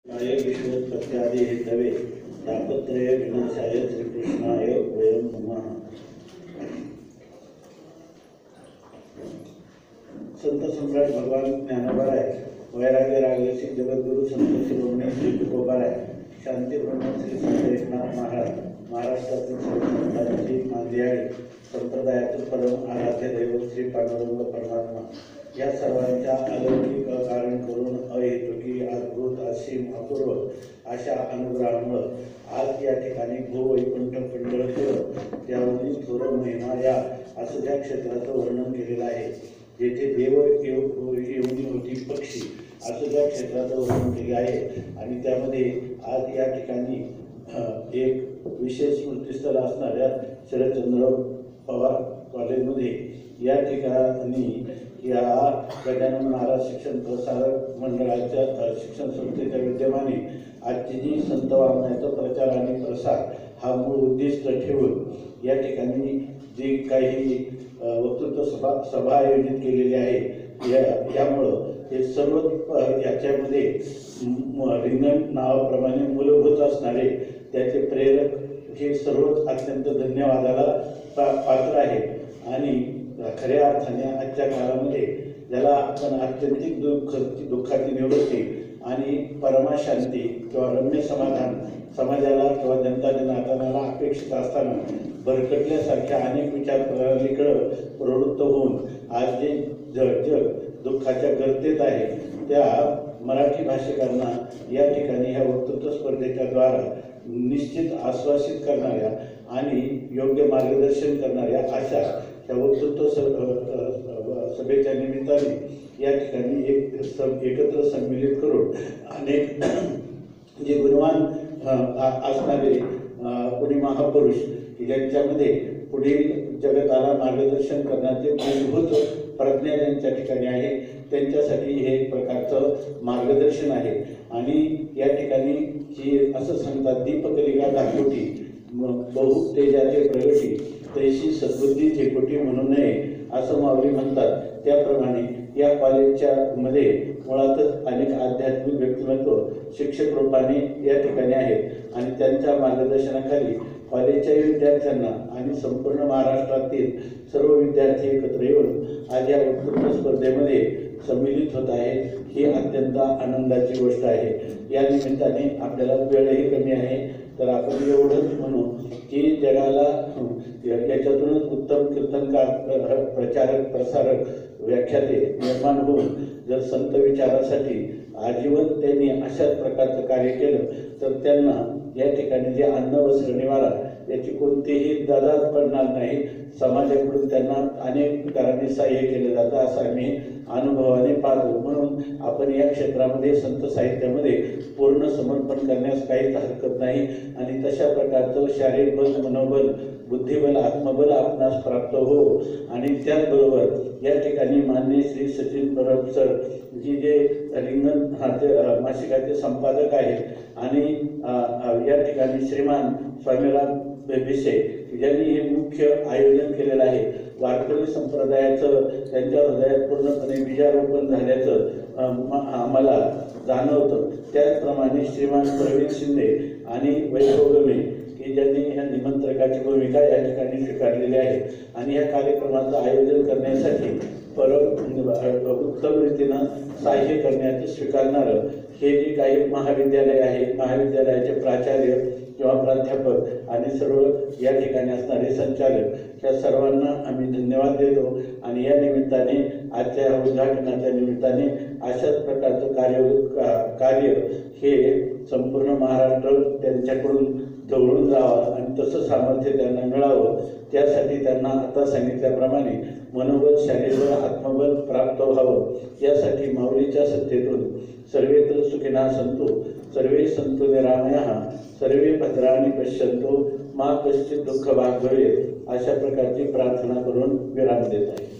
विश्वोत्पत्त्यादि Hathaway तापत्रय विनाशाय श्रीकृष्णाय वयं नमः। संत सम्राट भगवान ज्ञानोबाराय, वैराग्य रागरसिक जगद्गुरु संत शिरोमणी श्री तुकोबाराय, शांती ब्रह्म श्री संत एकनाथ महाराज, महाराष्ट्रातील सर्व संतांची मांदियाळी, संप्रदायातील परम आराध्य दैवत श्री पांडुरंग परमात्मा या सर्वांच्या अलौकिक कारण करून अहेतुकी अद्भुत असीम अपूर्व अशा अनुग्रहामुळं आज या ठिकाणी भूवैकुंठ पंढरपूर त्यावरील थोर महिमा या असं ज्या क्षेत्राचं वर्णन केलेलं आहे, जेथे देव येऊनी होती पक्षी असं ज्या क्षेत्राचं वर्णन केले आहे। आणि त्यामध्ये आज या ठिकाणी एक विशेष स्मृतिस्थळ असणाऱ्या शरदचंद्र पवार कॉलेजमध्ये या ठिकाणी या गजानन महाराज शिक्षण प्रसारक मंडळाच्या शिक्षण संस्थेच्या विद्यमाने आजची जी संत वाङ्मयाचा प्रचार आणि प्रसार हा मूळ उद्दिष्ट ठेवून या ठिकाणी जी काही वक्तृत्व सभा आयोजित केलेली आहे यामुळं हे सर्व याच्यामध्ये रिंगण नावाप्रमाणे मूलभूत असणारे त्याचे प्रेरक हे सर्वच अत्यंत धन्यवादाला पात्र आहे। आणि खऱ्या अर्थाने आजच्या काळामध्ये ज्याला आपण आत्यंतिक दुःखाची निवृत्ती आणि परमाशांती किंवा रम्य समाधान समाजाला किंवा जनता जनार्दनाला अपेक्षित असताना भरकटल्यासारख्या अनेक विचार प्रणालीकडे प्रवृत्त होऊन आज जे जग दुःखाच्या गर्तेत आहे त्या मराठी भाषिकांना या ठिकाणी ह्या वक्तृत्व स्पर्धेच्या द्वारा निश्चित आश्वासित करणाऱ्या आणि योग्य मार्गदर्शन करणाऱ्या अशा या वक्तृत्व सभेच्या निमित्ताने या ठिकाणी एकत्र सम्मिलित करून अनेक जे गुणवान असणारे कोणी महापुरुष ज्यांच्यामध्ये पुढील जगताला मार्गदर्शन करण्याचे मूलभूत प्रज्ञा ज्यांच्या ठिकाणी आहे त्यांच्यासाठी हे एक प्रकारचं मार्गदर्शन आहे। आणि या ठिकाणी ही असं सांगतात, दीपकलिका दाखवटी बहु तेजाचे प्रगटी तैशी सद्बुद्धी ठेकोटी म्हणू नये असं माऊली म्हणतात। त्याप्रमाणे या कॉलेजच्या मध्ये मुळातच अनेक आध्यात्मिक व्यक्तिमत्व शिक्षक रूपाने या ठिकाणी आहेत आणि त्यांच्या मार्गदर्शनाखाली कॉलेजच्या विद्यार्थ्यांना आणि संपूर्ण महाराष्ट्रातील सर्व विद्यार्थी एकत्र येऊन आज या वक्तृत्व स्पर्धेमध्ये सम्मिलित होत आहेत। ही अत्यंत आनंदाची गोष्ट आहे। या निमित्ताने आपल्याला वेळही कमी आहे तर आपण एवढंच म्हणू की जगाला याच्यातूनच उत्तम कीर्तनकार प्रचारक प्रसारक व्याख्याते निर्माण होऊन जर संत विचारासाठी आजीवन त्यांनी अशाच प्रकारचं कार्य केलं तर त्यांना या ठिकाणी जे अन्न वस्त्र निवारा याची कोणतीही ददात पडणार नाही। समाजाकडून त्यांना अनेक प्रकारांनी सहाय्य केलं जातं असं आम्ही अनुभवाने पाहतो। म्हणून आपण या क्षेत्रामध्ये संत साहित्यामध्ये पूर्ण समर्पण करण्यास काहीच हरकत नाही आणि तशा प्रकारचं शारीरिक बल मनोबल बुद्धिबल आत्मबल आपणास प्राप्त हो। आणि त्याचबरोबर या ठिकाणी मान्य श्री सचिन परब सर जी जे रिंगण मासिकाचे संपादक आहेत आणि या ठिकाणी श्रीमान स्वामीराम भिसे ज्यांनी हे मुख्य आयोजन केलेलं आहे। वारकरी संप्रदायाचं त्यांच्या हृदयात पूर्णपणे बीजारोपण झाल्याचं आम्हाला जाणवतं। त्याचप्रमाणे श्रीमान प्रवीण शिंदे आणि वैभव गमे की ज्यांनी ह्या निमंत्रकाची भूमिका या ठिकाणी स्वीकारलेली आहे आणि या कार्यक्रमाचं आयोजन करण्यासाठी उत्तम रीतीनं सहाय्य करण्याचे स्वीकारणारं हे जे काही महाविद्यालय आहे महाविद्यालयाचे प्राचार्य किंवा प्राध्यापक आणि सर्व या ठिकाणी असणारे संचालक या सर्वांना आम्ही धन्यवाद देतो। आणि या निमित्ताने आजच्या उद्घाटनाच्या निमित्ताने अशाच प्रकारचं कार्य हे संपूर्ण महाराष्ट्र त्यांच्याकडून जवळून जावं आणि तसं सामर्थ्य त्यांना मिळावं त्यासाठी त्यांना आता सांगितल्याप्रमाणे मनोबल शारीरबल आत्मबल प्राप्त व्हावं यासाठी माऊलीच्या सत्तेतून सर्वेत्र सुखिनः सन्तु सर्वे सन्तु निरामयाः सर्वे भद्राणि पश्यन्तु मा कश्चित् दुःख भाग भवेत् अशा प्रकारची प्रार्थना करून विराम देत आहे।